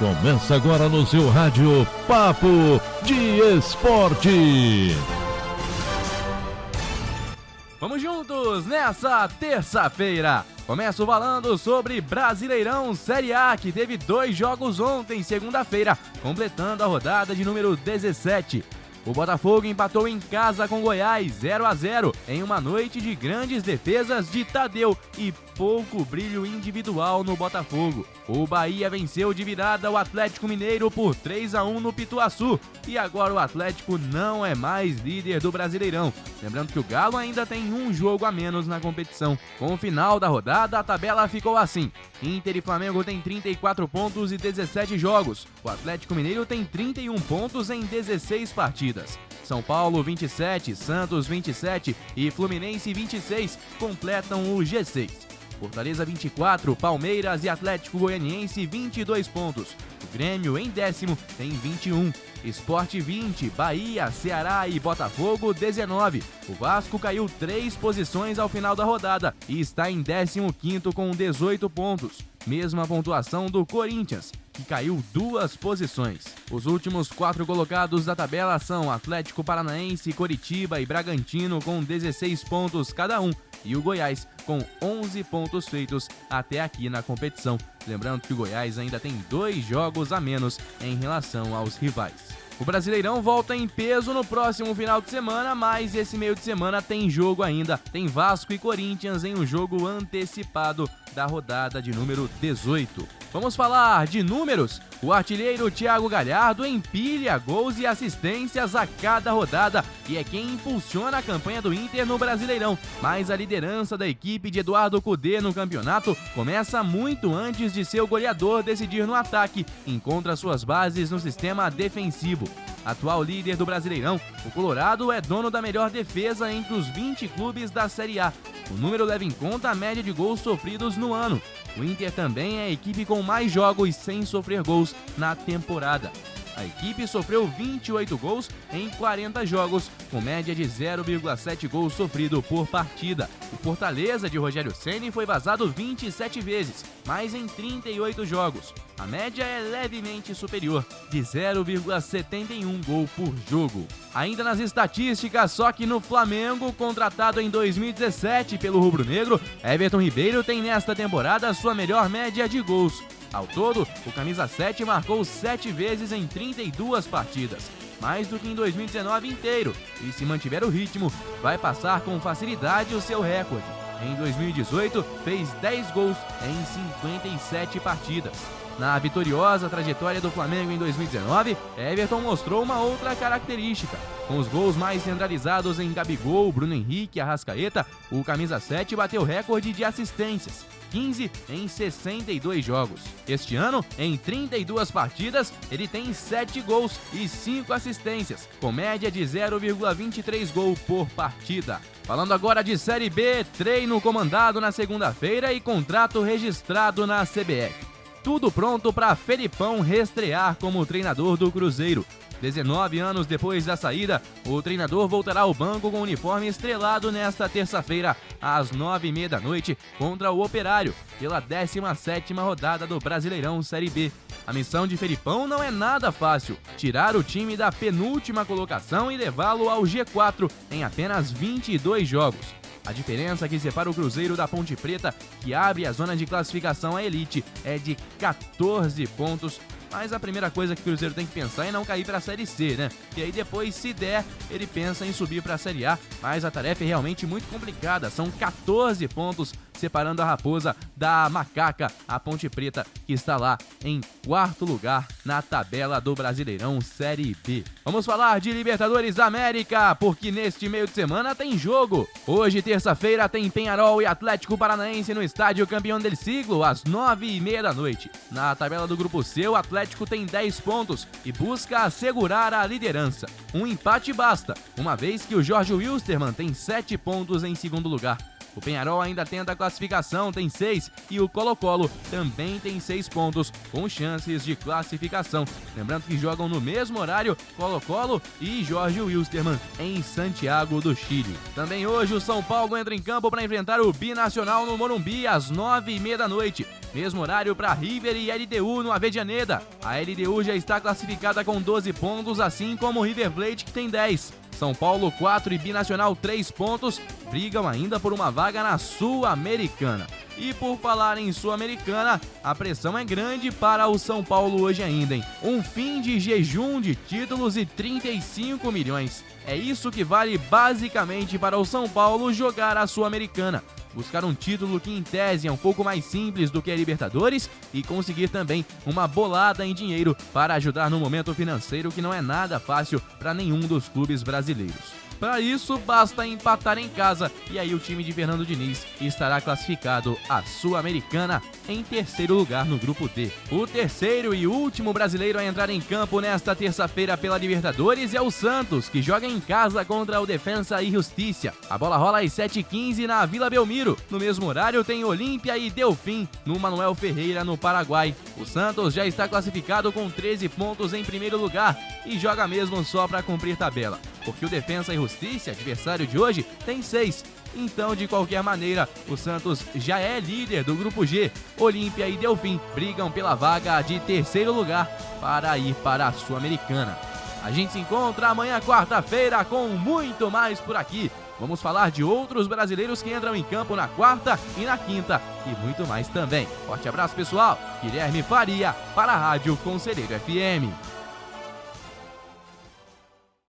Começa agora no seu rádio Papo de Esporte. Vamos juntos nessa terça-feira. Começo falando sobre Brasileirão Série A, que teve 2 jogos ontem, segunda-feira, completando a rodada de número 17. O Botafogo empatou em casa com Goiás 0-0 em uma noite de grandes defesas de Tadeu e pouco brilho individual no Botafogo. O Bahia venceu de virada o Atlético Mineiro por 3-1 no Pituaçu e agora o Atlético não é mais líder do Brasileirão. Lembrando que o Galo ainda tem um jogo a menos na competição. Com o final da rodada, a tabela ficou assim: Inter e Flamengo têm 34 pontos e 17 jogos. O Atlético Mineiro tem 31 pontos em 16 partidas. São Paulo 27, Santos 27 e Fluminense 26 completam o G6. Fortaleza 24, Palmeiras e Atlético Goianiense 22 pontos. O Grêmio em 10º tem 21. Sport 20, Bahia, Ceará e Botafogo 19. O Vasco caiu 3 posições ao final da rodada e está em 15º com 18 pontos. Mesma pontuação do Corinthians, que caiu 2 posições. Os últimos 4 colocados da tabela são Atlético Paranaense, Coritiba e Bragantino com 16 pontos cada um e o Goiás com 11 pontos feitos até aqui na competição. Lembrando que o Goiás ainda tem 2 jogos a menos em relação aos rivais. O Brasileirão volta em peso no próximo final de semana, mas esse meio de semana tem jogo ainda. Tem Vasco e Corinthians em um jogo antecipado da rodada de número 18. Vamos falar de números? O artilheiro Thiago Galhardo empilha gols e assistências a cada rodada e é quem impulsiona a campanha do Inter no Brasileirão. Mas a liderança da equipe de Eduardo Cudê no campeonato começa muito antes de seu goleador decidir no ataque. Encontra suas bases no sistema defensivo. Atual líder do Brasileirão, o Colorado é dono da melhor defesa entre os 20 clubes da Série A. O número leva em conta a média de gols sofridos no ano. O Inter também é a equipe com mais jogos sem sofrer gols na temporada. A equipe sofreu 28 gols em 40 jogos, com média de 0,7 gols sofrido por partida. O Fortaleza de Rogério Ceni foi vazado 27 vezes, mas em 38 jogos. A média é levemente superior, de 0,71 gol por jogo. Ainda nas estatísticas, só que no Flamengo, contratado em 2017 pelo rubro-negro, Everton Ribeiro tem nesta temporada sua melhor média de gols. Ao todo, o camisa 7 marcou 7 vezes em 32 partidas, mais do que em 2019 inteiro, e se mantiver o ritmo, vai passar com facilidade o seu recorde. Em 2018, fez 10 gols em 57 partidas. Na vitoriosa trajetória do Flamengo em 2019, Everton mostrou uma outra característica. Com os gols mais centralizados em Gabigol, Bruno Henrique e Arrascaeta, o camisa 7 bateu recorde de assistências, 15 em 62 jogos. Este ano, em 32 partidas, ele tem 7 gols e 5 assistências, com média de 0,23 gol por partida. Falando agora de Série B, treino comandado na segunda-feira e contrato registrado na CBF. Tudo pronto para Felipão reestrear como treinador do Cruzeiro. 19 anos depois da saída, o treinador voltará ao banco com o uniforme estrelado nesta terça-feira, às 9h30 da noite, contra o Operário, pela 17ª rodada do Brasileirão Série B. A missão de Felipão não é nada fácil: tirar o time da penúltima colocação e levá-lo ao G4 em apenas 22 jogos. A diferença que separa o Cruzeiro da Ponte Preta, que abre a zona de classificação à elite, é de 14 pontos. Mas a primeira coisa que o Cruzeiro tem que pensar é não cair para a Série C, né? E aí depois, se der, ele pensa em subir para a Série A. Mas a tarefa é realmente muito complicada. São 14 pontos separando a Raposa da Macaca, a Ponte Preta, que está lá em 4º lugar na tabela do Brasileirão Série B. Vamos falar de Libertadores da América, porque neste meio de semana tem jogo. Hoje, terça-feira, tem Peñarol e Atlético Paranaense no estádio Campeão del Siglo, às 9h30 da noite. Na tabela do Grupo C, o Atlético tem 10 pontos e busca assegurar a liderança. Um empate basta, uma vez que o Jorge Wilstermann tem 7 pontos em segundo lugar. O Peñarol ainda tenta a classificação, tem 6, e o Colo-Colo também tem 6 pontos, com chances de classificação. Lembrando que jogam no mesmo horário Colo-Colo e Jorge Wilstermann em Santiago do Chile. Também hoje o São Paulo entra em campo para enfrentar o Binacional no Morumbi às 9h30 da noite. Mesmo horário para River e LDU no Avejaneda. A LDU já está classificada com 12 pontos, assim como o River Plate, que tem 10. São Paulo 4 e Binacional 3 pontos, brigam ainda por uma vaga na Sul-Americana. E por falar em Sul-Americana, a pressão é grande para o São Paulo hoje ainda, hein? Um fim de jejum de títulos e 35 milhões. É isso que vale basicamente para o São Paulo jogar a Sul-Americana. Buscar um título que em tese é um pouco mais simples do que a Libertadores e conseguir também uma bolada em dinheiro para ajudar no momento financeiro que não é nada fácil para nenhum dos clubes brasileiros. Para isso, basta empatar em casa e aí o time de Fernando Diniz estará classificado à Sul-Americana em terceiro lugar no Grupo D. O terceiro e último brasileiro a entrar em campo nesta terça-feira pela Libertadores é o Santos, que joga em casa contra o Defensa e Justiça. A bola rola às 7h15 na Vila Belmiro. No mesmo horário tem Olímpia e Delfim no Manuel Ferreira, no Paraguai. O Santos já está classificado com 13 pontos em primeiro lugar e joga mesmo só para cumprir tabela, porque o Defensa e Justiça, adversário de hoje, tem 6. Então, de qualquer maneira, o Santos já é líder do Grupo G. Olímpia e Delfim brigam pela vaga de terceiro lugar para ir para a Sul-Americana. A gente se encontra amanhã, quarta-feira, com muito mais por aqui. Vamos falar de outros brasileiros que entram em campo na quarta e na quinta e muito mais também. Forte abraço, pessoal. Guilherme Faria para a Rádio Conselheiro FM.